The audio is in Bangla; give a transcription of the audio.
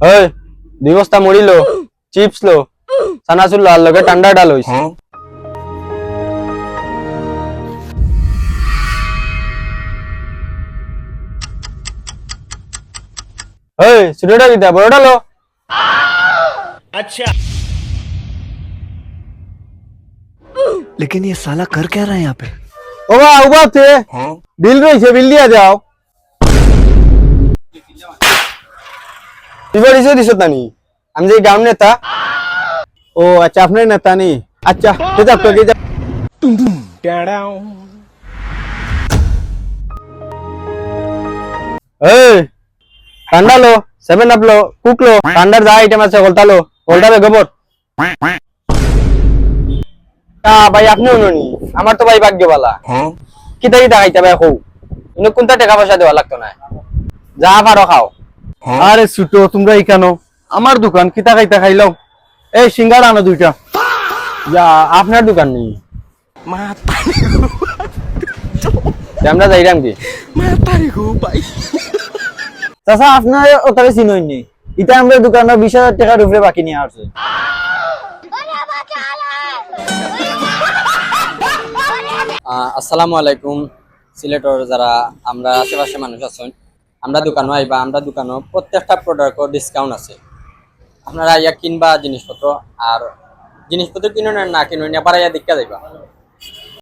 ওই দুই বস্তা মুড়ি লো, চিপস লো, চানাচুর লো, আর লগে ঠান্ডা ডাল হইছে। ওই ছোটটা কিতা বড়টা লো। लेकिन ये साला कर क्या रहा है यहाँ पे? ওবা উবা তে বিল রইছে, বিল দিয়া যাও। এবার ইসে দিছ তানি আমি যে গ্রাম নেতা। ও আচ্ছা আপনার নেতা নি। আচ্ছা কেতা তোকে যা। এই ঠান্ডা লো, 7 আপ লো, কুক লো, ঠান্ডার যা আইটেম আছে ওলটা লো, ওলটা রে গবর। ভাই আপনি উনি আমার তো ভাই ভাগ্যবালা। কিতা কিতা খাইতে ভাই কও, ইনো কোনটা টাকা পয়সা দেওয়া লাগতো না, যা পারো খাও। আরে ছুটো তোমরা ইকানো আমার দোকান কিতা খাইতা খাইলাও। এই সিঙ্গারা আনো দুইটা। যা আপনার দোকান নেই আমরা যাইরাম কি চাচা আপনার ওটারে চিনই নি, এটা আমাদের দোকানের 20,000 টাকার উপরে বাকি নিয়ে আসছে। আসসালামু আলাইকুম সিলেটর যারা আমরা আশেপাশে মানুষ আছেন, আমরা দোকানও আইবা, আমরা দোকানও প্রত্যেকটা প্রোডাক্টও ডিসকাউন্ট আছে। আপনারা ইয়া কিনবা জিনিসপত্র, আর জিনিসপত্র কিনুন আর না কিনুন এবার ইয়া দেখা যাইবা।